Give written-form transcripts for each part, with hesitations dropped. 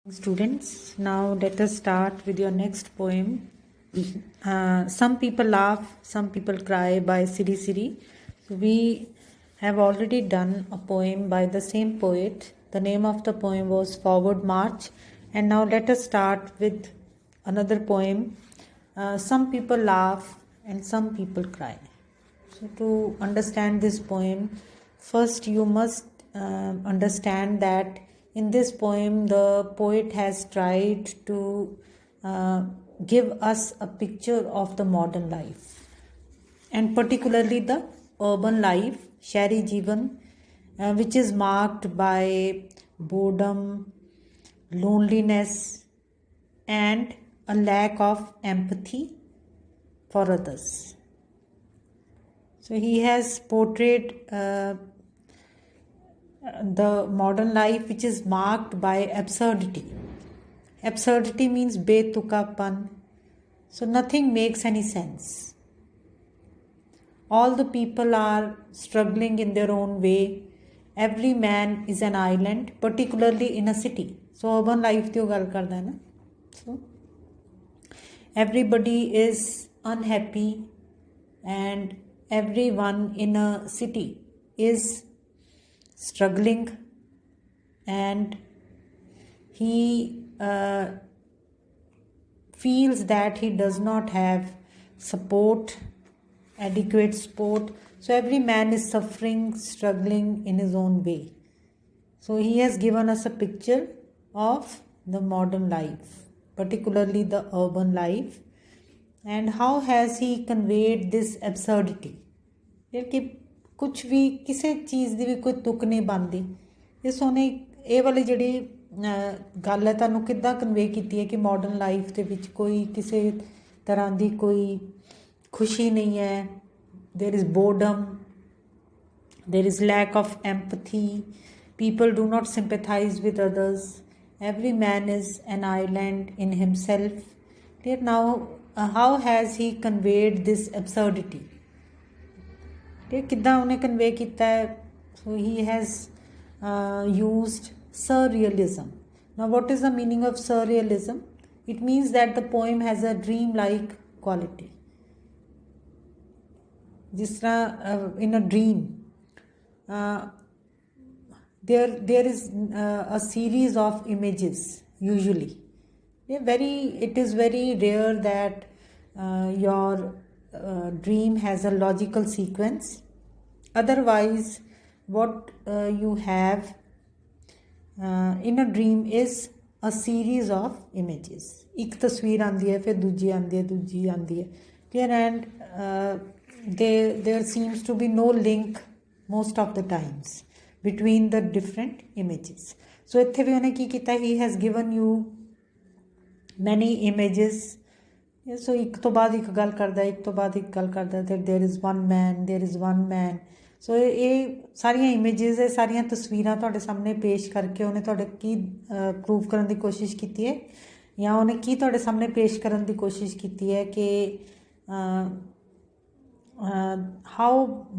Students, now let us start with your next poem. Some People Laugh, Some People Cry by Siri Siri. So we have already done a poem by the same poet. The name of the poem was Forward March. And now let us start with another poem. Some People Laugh and Some People Cry. So to understand this poem, first you must understand that in this poem the poet has tried to give us a picture of the modern life, and particularly the urban life, shahri jeevan, which is marked by boredom, loneliness, and a lack of empathy for others. So he has portrayed the modern life, which is marked by absurdity. Absurdity means betukapan. So nothing makes any sense. All the people are struggling in their own way. Every man is an island, particularly in a city. So urban life dio gal karda hai na. So everybody is unhappy, and everyone in a city is struggling, and he feels that he does not have support, adequate support. So every man is suffering, struggling in his own way. So he has given us a picture of the modern life, particularly the urban life. And how has he conveyed this absurdity? कि कुछ भी किसी चीज़ की भी कोई तुक नहीं बनती। इस ਉਹਨੇ ਇਹ ਵਾਲੀ ਜਿਹੜੀ ਗੱਲ ਹੈ ਤੁਹਾਨੂੰ ਕਿੱਦਾਂ ਕਨਵੇ ਕੀਤੀ ਹੈ ਕਿ ਮਾਡਰਨ ਲਾਈਫ ਦੇ ਵਿੱਚ ਕੋਈ ਕਿਸੇ ਤਰ੍ਹਾਂ ਦੀ ਕੋਈ ਖੁਸ਼ੀ ਨਹੀਂ ਹੈ। there is boredom, there is lack of empathy, people do not sympathize with others, every man is an island in himself. Now how has he conveyed this absurdity? ਕਿੱਦਾਂ ਉਹਨੇ ਕਨਵੇ ਕੀਤਾ ਹੈ? So he has used surrealism. Now what is the meaning of surrealism? It means that the poem has a dream-like quality. जिस तरह in a dream there is a series of images usually. It is very rare that your dream has a logical sequence. Otherwise what you have in a dream is a series of images. एक तस्वीर आंदी है, फिर दूजी आंदी है, दूजी आंदी है, clear, and there seems to be no link most of the times between the different images. So ਇੱਥੇ ਵੀ ਉਹਨੇ ਕੀ ਕੀਤਾ? He has given you many images. So ਇੱਕ ਤੋਂ ਬਾਅਦ ਇੱਕ ਗੱਲ ਕਰਦਾ, ਇੱਕ ਤੋਂ ਬਾਅਦ ਇੱਕ ਗੱਲ ਕਰਦਾ, there is one man, there is one man. So ਇਹ ਸਾਰੀਆਂ ਇਮੇजेस ਹੈ, ਸਾਰੀਆਂ ਤਸਵੀਰਾਂ ਤੁਹਾਡੇ ਸਾਹਮਣੇ ਪੇਸ਼ ਕਰਕੇ ਉਹਨੇ ਤੁਹਾਡੇ ਕੀ ਪ੍ਰੂਵ ਕਰਨ ਦੀ ਕੋਸ਼ਿਸ਼ ਕੀਤੀ ਹੈ, ਜਾਂ ਉਹਨੇ ਕੀ ਤੁਹਾਡੇ ਸਾਹਮਣੇ ਪੇਸ਼ ਕਰਨ ਦੀ ਕੋਸ਼ਿਸ਼ ਕੀਤੀ ਹੈ ਕਿ how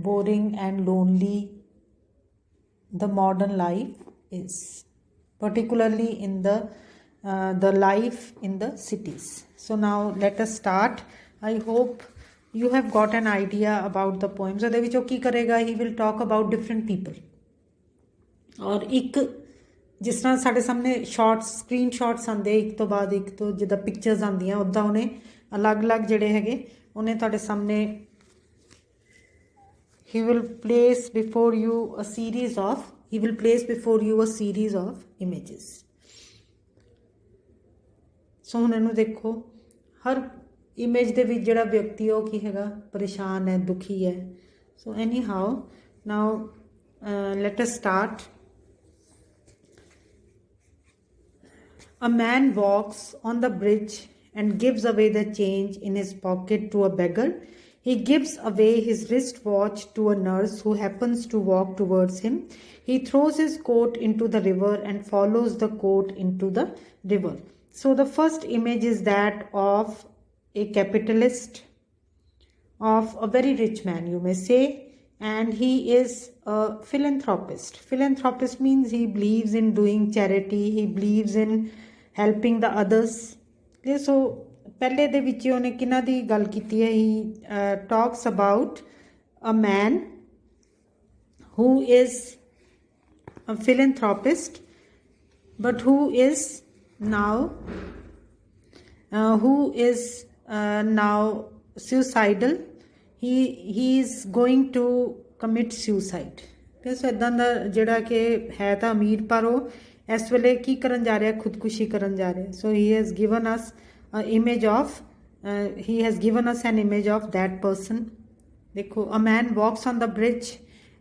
boring and lonely the modern life is, particularly in the life in the cities. So now let us start. I hope you have got an idea about the poem. So ਦੇ ਵਿੱਚੋਂ ਕੀ ਕਰੇਗਾ? He will talk about different people. ਔਰ ਇੱਕ ਜਿਸ ਤਰ੍ਹਾਂ ਸਾਡੇ ਸਾਹਮਣੇ shorts, screen shots ਆਉਂਦੇ ਇੱਕ ਤੋਂ ਬਾਅਦ ਇੱਕ ਤੋਂ, ਜਿੱਦਾਂ ਪਿਕਚਰਸ ਆਉਂਦੀਆਂ, ਉੱਦਾਂ ਉਹਨੇ ਅਲੱਗ-ਅਲੱਗ ਜਿਹੜੇ ਹੈਗੇ ਉਹਨੇ ਤੁਹਾਡੇ ਸਾਹਮਣੇ he will place before you a series of images. So ਹੁਣ ਇਹਨੂੰ ਦੇਖੋ, ਹਰ ਇਮੇਜ ਦੇ ਵਿੱਚ ਜਿਹੜਾ ਵਿਅਕਤੀ ਉਹ ਕੀ ਹੈਗਾ? ਪਰੇਸ਼ਾਨ ਹੈ, ਦੁਖੀ ਹੈ. So anyhow, now let us start. A man walks on the bridge and gives away the change in his pocket to a beggar. He gives away his wristwatch to a nurse who happens to walk towards him. He throws his coat into the river and follows the coat into the river. So the first image is that of a capitalist, of a very rich man, you may say, and he is a philanthropist. Philanthropist means he believes in doing charity, he believes in helping the others. ਤੇ ਸੋ ਪਹਿਲੇ ਦੇ ਵਿੱਚ ਉਹਨੇ ਕਿਹਨਾਂ ਦੀ ਗੱਲ ਕੀਤੀ ਹੈ, he talks about a man who is a philanthropist but who is now suicidal. he is going to commit suicide। ਤੇ ਸੋ ਇੱਦਾਂ ਦਾ ਜਿਹੜਾ ਕਿ ਹੈ ਤਾਂ ਅਮੀਰ ਪਰ ਉਹ ਇਸ ਵੇਲੇ ਕੀ ਕਰਨ ਜਾ ਰਿਹਾ, ਖੁਦਕੁਸ਼ੀ ਕਰਨ ਜਾ ਰਿਹਾ। ਸੋ he has given us an image of that person। ਦੇਖੋ, a man walks on the bridge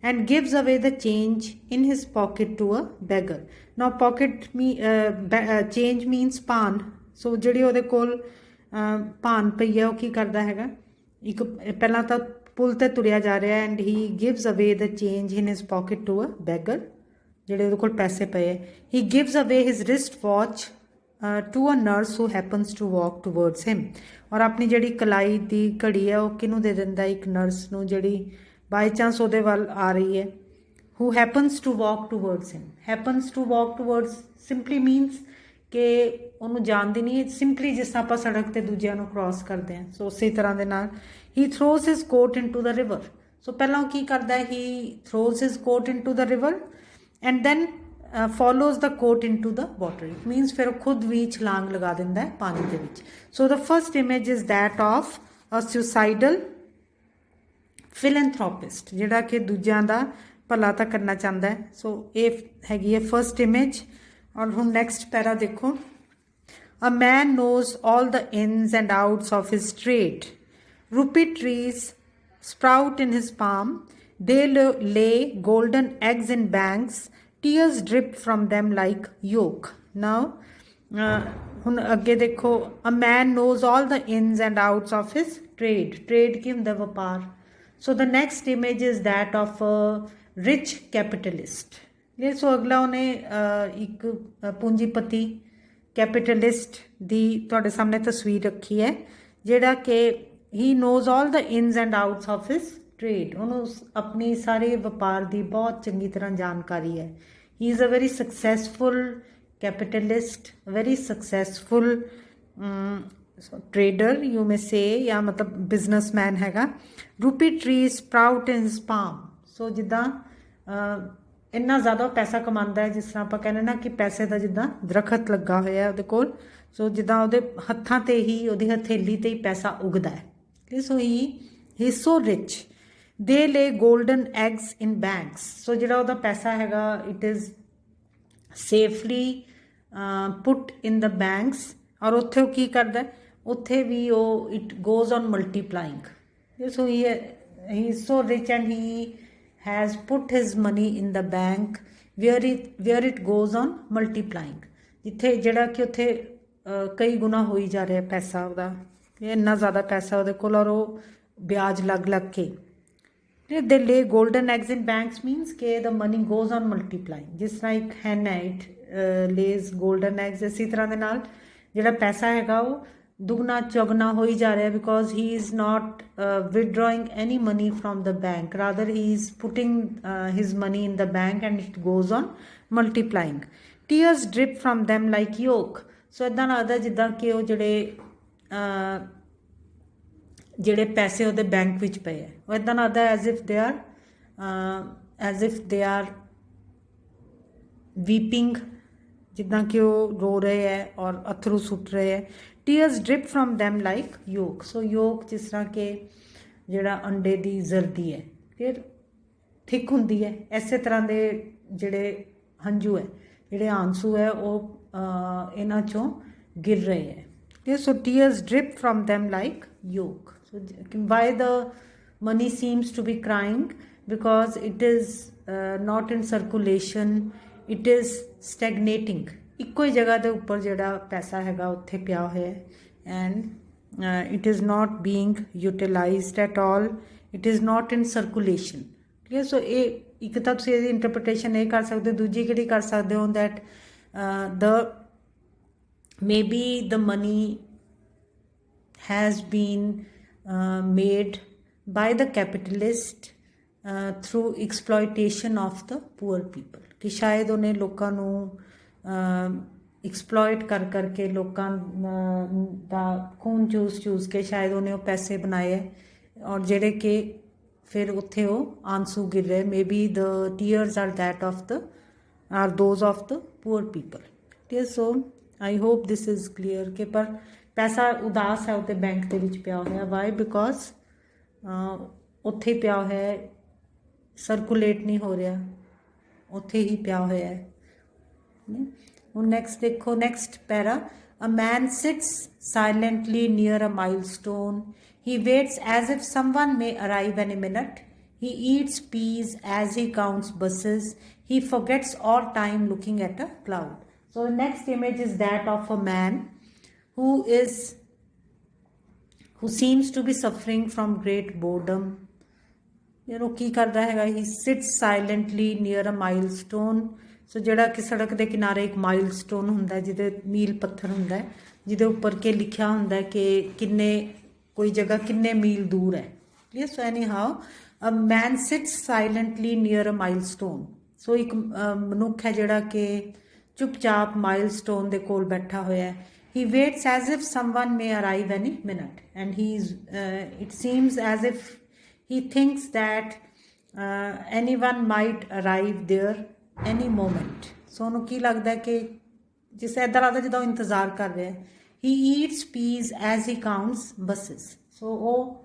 and gives away the change in his pocket to a beggar। now change means ਪਾਨ। ਸੋ ਜਿਹੜੀ ਉਹਦੇ ਕੋਲ ਪਾਨ ਪਈ ਹੈ ਉਹ ਕੀ ਕਰਦਾ ਹੈਗਾ, ਇੱਕ ਪਹਿਲਾਂ ਤਾਂ ਪੁਲ ਤੇ ਤੁਰਿਆ ਜਾ ਰਿਹਾ and he gives away the change in his pocket to a beggar, ਜਿਹੜੇ ਉਹਦੇ ਕੋਲ ਪੈਸੇ ਪਏ ਹੈ। He gives away his wrist watch to a nurse who happens to walk towards him. ਔਰ ਆਪਣੀ ਜਿਹੜੀ ਕਲਾਈ ਦੀ ਘੜੀ ਹੈ ਉਹ ਕਿਹਨੂੰ ਦੇ ਦਿੰਦਾ, ਇੱਕ ਨਰਸ ਨੂੰ ਜਿਹੜੀ ਬਾਈ ਚਾਂਸ ਉਹਦੇ ਵੱਲ ਆ ਰਹੀ ਹੈ। Who happens to walk towards him. Happens to walk towards simply means ਕਿ ਉਹਨੂੰ ਜਾਣਦੀ ਨਹੀਂ ਹੈ, ਸਿੰਪਲੀ ਜਿਸ ਤਰ੍ਹਾਂ ਆਪਾਂ ਸੜਕ 'ਤੇ ਦੂਜਿਆਂ ਨੂੰ ਕ੍ਰਾਸ ਕਰਦੇ ਹਾਂ। ਸੋ ਉਸੇ ਤਰ੍ਹਾਂ ਦੇ ਨਾਲ ਹੀ throws his coat into the river. So ਪਹਿਲਾਂ ਉਹ ਕੀ ਕਰਦਾ, he throws his coat into the river and then follows the coat into the water. It means ਫਿਰ ਉਹ ਖੁਦ ਵੀ ਛਲਾਂਗ ਲਗਾ ਦਿੰਦਾ ਹੈ ਪਾਣੀ ਦੇ ਵਿੱਚ। So the first image is that of a suicidal philanthropist, ਜਿਹੜਾ ਕਿ ਦੂਜਿਆਂ ਦਾ ਭਲਾ ਤਾਂ ਕਰਨਾ ਚਾਹੁੰਦਾ ਹੈ। ਸੋ ਇਹ ਹੈਗੀ ਹੈ ਫਸਟ ਇਮੇਜ। ਔਰ ਹੁਣ ਨੈਕਸਟ ਪੈਰਾ ਦੇਖੋ, a man knows all the ins and outs of his trade. Rupee trees sprout in his palm, they lay golden eggs in banks, tears drip from them like yolk। now ਹੁਣ ਅੱਗੇ ਦੇਖੋ, a man knows all the ins and outs of his trade। trade ਕੀ ਹੁੰਦਾ, ਵਪਾਰ। so the next image is that of a rich capitalist। ਇਹ ਸੋ ਅਗਲਾ ਉਹਨੇ ਇੱਕ ਪੂੰਜੀਪਤੀ capitalist ਦੀ ਤੁਹਾਡੇ ਸਾਹਮਣੇ ਤਸਵੀਰ ਰੱਖੀ ਹੈ, ਜਿਹੜਾ ਕਿ he knows all the ins and outs of his trade. ਉਹਨੂੰ ਆਪਣੀ ਸਾਰੇ ਵਪਾਰ ਦੀ ਬਹੁਤ ਚੰਗੀ ਤਰ੍ਹਾਂ ਜਾਣਕਾਰੀ ਹੈ। He is a very successful capitalist, very successful trader you may say, ਜਾਂ ਮਤਲਬ ਬਿਜ਼ਨਸਮੈਨ ਹੈਗਾ। Rupee tree sprout in his palm. So ਜਿੱਦਾਂ ਇੰਨਾ ਜ਼ਿਆਦਾ ਪੈਸਾ ਕਮਾਉਂਦਾ ਹੈ, ਜਿਸ ਤਰ੍ਹਾਂ ਆਪਾਂ ਕਹਿੰਦੇ ਨਾ ਕਿ ਪੈਸੇ ਦਾ ਜਿੱਦਾਂ ਦਰਖਤ ਲੱਗਾ ਹੋਇਆ ਉਹਦੇ ਕੋਲ। ਸੋ ਜਿੱਦਾਂ ਉਹਦੇ ਹੱਥਾਂ 'ਤੇ ਹੀ, ਉਹਦੀ ਹਥੇਲੀ 'ਤੇ ਹੀ ਪੈਸਾ ਉੱਗਦਾ ਹੈ। ਸੋ ਹੀ is so rich। they lay golden eggs in banks। ਸੋ ਜਿਹੜਾ ਉਹਦਾ ਪੈਸਾ ਹੈਗਾ, it is safely put in the banks। ਔਰ ਉੱਥੇ ਉਹ ਕੀ ਕਰਦਾ, ਉੱਥੇ ਵੀ ਉਹ it goes on multiplying। so he is so rich and he has put his money in the bank where it goes on multiplying। ਜਿੱਥੇ ਜਿਹੜਾ ਕਿ ਉੱਥੇ ਕਈ ਗੁਣਾ ਹੋਈ ਜਾ ਰਿਹਾ ਪੈਸਾ ਉਹਦਾ, ਇੰਨਾ ਜ਼ਿਆਦਾ ਪੈਸਾ ਉਹਦੇ ਕੋਲ, ਔਰ ਉਹ ਵਿਆਜ ਲੱਗ ਲੱਗ ਕੇ। ਦੇ lay golden eggs in banks means ਕਿ the money goes on multiplying. ਜਿਸ ਤਰ੍ਹਾਂ ਇੱਕ ਹੈਨ ਹੈ, ਇਟ ਲੇਜ਼ ਗੋਲਡਨ ਐਗਸ, ਇਸੇ ਤਰ੍ਹਾਂ ਦੇ ਨਾਲ ਜਿਹੜਾ ਪੈਸਾ ਹੈਗਾ ਉਹ ਦੁਗਣਾ ਚੌਗਣਾ ਹੋਈ ਜਾ ਰਿਹਾ, because he is not withdrawing any money from the bank, rather he is putting his money in the bank and it goes on multiplying. Tears drip from them like yolk. So ਇੱਦਾਂ ਲੱਗਦਾ ਜਿੱਦਾਂ ਕਿ ਉਹ ਜਿਹੜੇ ਪੈਸੇ ਉਹਦੇ bank ਵਿੱਚ ਪਏ ਹੈ, ਉਹ ਇੱਦਾਂ ਲੱਗਦਾ ਐਜ਼ ਇਫ ਦੇ ਆਰ ਵੀਪਿੰਗ, ਜਿੱਦਾਂ ਕਿ ਉਹ ਰੋ ਰਹੇ ਹੈ ਔਰ ਅਥਰੂ ਸੁੱਟ ਰਹੇ ਹੈ। Tears drip from them like yolk. So yolk ਜਿਸ ਤਰ੍ਹਾਂ ਕਿ ਜਿਹੜਾ ਅੰਡੇ ਦੀ ਜ਼ਰਦੀ ਹੈ, ਫਿਰ ਥਿਕ ਹੁੰਦੀ ਹੈ, ਇਸੇ ਤਰ੍ਹਾਂ ਦੇ ਜਿਹੜੇ ਹੰਝੂ ਹੈ, ਜਿਹੜੇ ਆਂਸੂ ਹੈ, ਉਹ ਇਹਨਾਂ 'ਚੋਂ ਗਿਰ ਰਹੇ ਹੈ। So tears drip from them like yolk। So why the money seems to be crying? Because it is not in circulation, it is stagnating। ਇੱਕੋ ਹੀ ਜਗ੍ਹਾ ਦੇ ਉੱਪਰ ਜਿਹੜਾ ਪੈਸਾ ਹੈਗਾ ਉੱਥੇ ਪਿਆ ਹੋਇਆ ਹੈ, and it is not being utilized at all, it is not in circulation। ਠੀਕ ਹੈ। ਸੋ ਇਹ ਇੱਕ ਤਾਂ ਤੁਸੀਂ ਇਹਦੀ ਇੰਟਰਪ੍ਰੀਟੇਸ਼ਨ ਇਹ ਕਰ ਸਕਦੇ ਹੋ। ਦੂਜੀ ਕਿਹੜੀ ਕਰ ਸਕਦੇ ਹੋ, that maybe the money has been made by the capitalist through exploitation of the poor people। ਕਿ ਸ਼ਾਇਦ ਉਹਨੇ ਲੋਕਾਂ ਨੂੰ एक्सप्लॉयट कर करके लोगों दा खून चूस के शायद उन्हें वो पैसे बनाए है और जेडे कि फिर उत्थे वो आंसू गिर रहे may be the tears are that of the are those of the poor people ठीक है so I hope this is clear कि पर पैसा उदास है उत्ते बैंक के विच पिया होया वाई बिकॉज उत्थे पिया है सर्कुलेट नहीं हो रहा उत्थे ही पिया होया है नेक्स्ट देखो next para a man sits silently near a milestone he waits as if someone may arrive any minute he eats peas as he counts buses he forgets all time looking at a cloud so the next image is that of a man who seems to be suffering from great boredom ਕੀ ਕਰਦਾ ਹੈਗਾ ਹੀ ਸਿਟਸ silently near a milestone ਸੋ ਜਿਹੜਾ ਕਿ ਸੜਕ ਦੇ ਕਿਨਾਰੇ ਇੱਕ milestone ਹੁੰਦਾ ਜਿਹਦੇ ਮੀਲ ਪੱਥਰ ਹੁੰਦਾ ਜਿਹਦੇ ਉੱਪਰ ਕੇ ਲਿਖਿਆ ਹੁੰਦਾ ਕਿ ਕਿੰਨੇ ਕੋਈ ਜਗ੍ਹਾ ਕਿੰਨੇ ਮੀਲ ਦੂਰ ਹੈ clear so anyhow a man sits silently near a milestone so ਇੱਕ ਮਨੁੱਖ ਹੈ ਜਿਹੜਾ ਕਿ ਚੁੱਪਚਾਪ ਮਾਈਲਸਟੋਨ ਦੇ ਕੋਲ ਬੈਠਾ ਹੋਇਆ ਹੈ he waits as if someone may arrive any minute and it seems as if he thinks that anyone might arrive there any moment so ਉਹਨੂੰ ਕੀ ਲੱਗਦਾ ਕਿ ਜਿਸ ਇੱਦਾਂ ਲੱਗਦਾ ਜਿੱਦਾਂ ਉਹ ਇੰਤਜ਼ਾਰ ਕਰ ਰਿਹਾ he eats peas as he counts buses so ਉਹ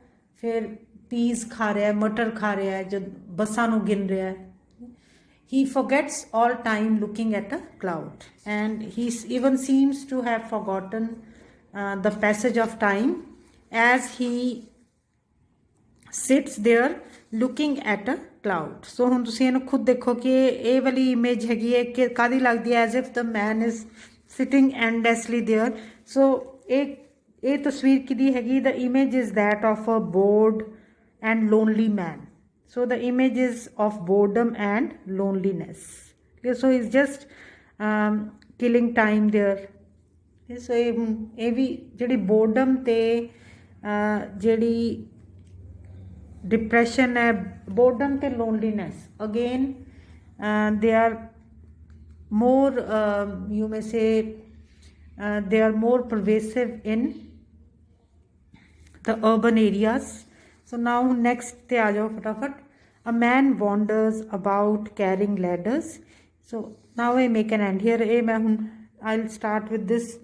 ਫਿਰ ਪੀਸ ਖਾ ਰਿਹਾ ਮਟਰ ਖਾ ਰਿਹਾ ਹੈ ਜਦ ਬੱਸਾਂ ਨੂੰ ਗਿਣ ਰਿਹਾ ਹੈ he forgets all time looking at a cloud and he even seems to have forgotten the passage of time as he sits there looking at a cloud so ਹੁਣ ਤੁਸੀਂ ਇਹਨੂੰ ਖੁਦ ਦੇਖੋ ਕਿ ਇਹ ਵਾਲੀ ਇਮੇਜ ਹੈਗੀ ਹੈ ਕਿ ਕਾਹਦੀ ਲੱਗਦੀ ਹੈ as if the man is sitting endlessly there so ਇਹ ਤਸਵੀਰ ਕਿਹਦੀ ਹੈਗੀ the image is that of a bored and lonely man so the image is of boredom and loneliness okay, so he's just killing time there okay, so ਇਹ ਵੀ ਜਿਹੜੀ boredom ਤੇ ਜਿਹੜੀ depression है boredom te loneliness again they are more you may say they are more pervasive in the urban areas so now next te aa jao fatafat a man wanders about carrying ladders so now I make an end here I'll start with this